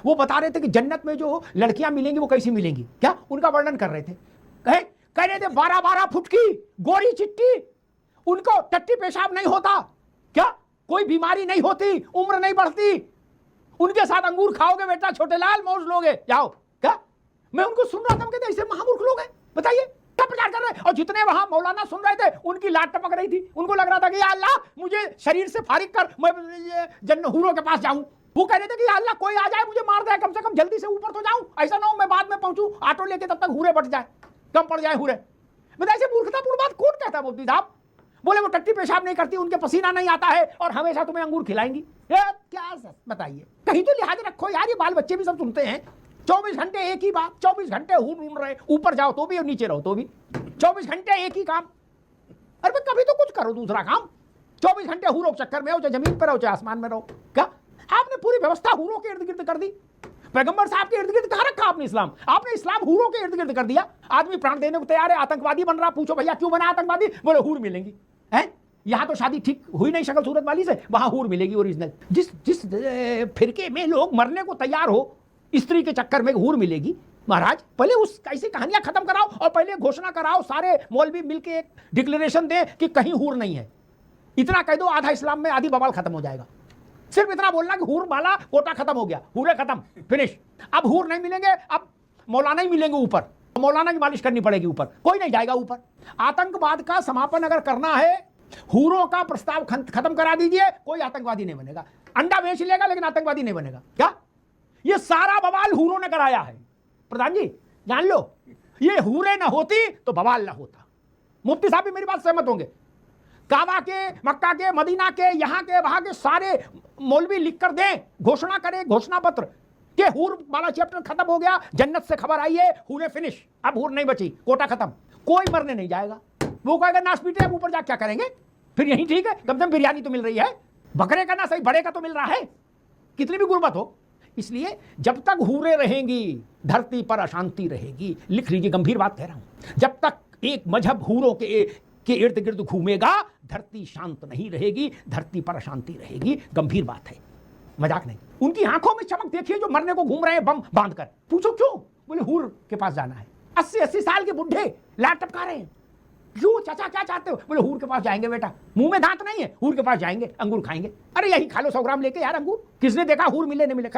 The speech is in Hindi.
वो बता रहे थे कि जन्नत में जो लड़कियां मिलेंगी वो कैसी मिलेंगी, क्या उनका वर्णन कर रहे थे। कह रहे थे 12-12 फुट की गोरी चिट्टी, उनको टट्टी पेशाब नहीं होता, क्या कोई बीमारी नहीं होती, उम्र नहीं बढ़ती, उनके साथ अंगूर खाओगे बेटा छोटे लाल मौज लोगे, जाओ। क्या मैं उनको सुन रहा था, कहते ऐसे महामूर्ख लोग हैं, बताइए क्या प्रचार कर रहे हैं। और जितने वहां मौलाना सुन रहे थे उनकी लाट टपक रही थी, उनको लग रहा था कि या अल्लाह मुझे शरीर से फारिग कर, मैं जन्नत हूरों के पास जाऊं। वो कह रहे थे कि या अल्लाह कोई आ जाए मुझे मार दे, कम से कम जल्दी से ऊपर तो जाऊं, ऐसा ना हो मैं बाद में पहुंचूं ऑटो लेके तब तक हूरे बढ़ जाए, कम पड़ जाए हूरे। मतलब ऐसे मूर्खतापूर्ण बात कौन कहता है मुफ्ती साहब। बोले वो टट्टी पेशाब नहीं करती, उनके पसीना नहीं आता है और हमेशा तुम्हें अंगूर खिलाएंगी। क्या बताइए, कहीं तो लिहाज रखो यार, ये बाल बच्चे भी सब सुनते हैं। 24 घंटे एक ही बात, 24 घंटे हूर ढूंढ रहे, ऊपर जाओ तो भी और नीचे रहो तो भी, 24 घंटे एक ही काम। अरे कभी तो कुछ करो दूसरा काम। 24 घंटे हूरों के चक्कर में हो, चाहे जमीन पर रहो चाहे आसमान में रहो। क्या आपने पूरी व्यवस्था हूरों के इर्द गिर्द कर दी। पैगंबर साहब के इर्द गिर्द कहां रखा आपने इस्लाम? आपने इस्लाम हूरों के इर्द गिर्द कर दिया। आदमी प्राण देने को तैयार है, आतंकवादी बन रहा, पूछो भैया क्यों बना आतंकवादी, बोले हूर मिलेंगी। हैं यहां तो शादी ठीक हुई नहीं शक्ल सूरत वाली से, वहां हूर मिलेगी ओरिजिनल। जिस फिरके में लोग मरने को तैयार हो, स्त्री के चक्कर में हूर मिलेगी। महाराज पहले उस ऐसी कहानियां खत्म कराओ और पहले घोषणा कराओ, सारे मौलवी मिलके एक डिक्लेरेशन दें कि कहीं हूर नहीं है। इतना कह दो आधा इस्लाम में आधी बवाल खत्म हो जाएगा। सिर्फ इतना बोलना कि हूर वाला कोटा खत्म हो गया, हूरे खत्म, फिनिश। अब हूर नहीं मिलेंगे, अब मौलाना ही मिलेंगे ऊपर, मौलाना की मालिश करनी पड़ेगी ऊपर, कोई नहीं जाएगा ऊपर। आतंकवाद का समापन अगर करना है, हूरों का प्रस्ताव खत्म करा दीजिए, कोई आतंकवादी नहीं बनेगा। अंडा बेच लेगा लेकिन आतंकवादी नहीं बनेगा। क्या ये सारा बवाल हूरों ने कराया है। प्रधान जी जान लो, ये हूरे ना होती तो बवाल ना होता। मुफ्ती साहब भी मेरी बात सहमत होंगे। काबा के, मक्का के, मदीना के, यहाँ के, वहां के सारे मौलवी लिख कर दें, घोषणा करें, घोषणा पत्र कि हूर वाला चैप्टर खत्म हो गया, जन्नत से खबर आई है, हूरे फिनिश, अब हूर नहीं बची, कोटा खत्म, कोई मरने नहीं जाएगा। वो कहेगा नाश पीटे, अब ऊपर जा क्या करेंगे, फिर यही ठीक है, कम से कम बिरयानी तो मिल रही है, बकरे का ना सही बड़े का तो मिल रहा है, कितनी भी गुर्बत हो। इसलिए जब तक हूरे रहेंगी धरती पर अशांति रहेगी। लिख लीजिए, गंभीर बात कह रहा हूं। जब तक एक मजहब हूरों के इर्द गिर्द घूमेगा, धरती शांत नहीं रहेगी, धरती पर अशांति रहेगी। गंभीर बात है, मजाक नहीं। उनकी आंखों में चमक देखिए जो मरने को घूम रहे हैं बम बांधकर। पूछो क्यों, बोले हूर के पास जाना है। 80-80 साल के बुढ़े लाट टपका रहे हैं। क्यों चाचा क्या चाहते हो, बोले हूर के पास जाएंगे बेटा, मुंह में दांत नहीं है, हूर के पास जाएंगे, अंगूर खाएंगे। अरे यही खा लो 100 ग्राम लेके यार अंगूर, किसने देखा हूर मिले नहीं मिले।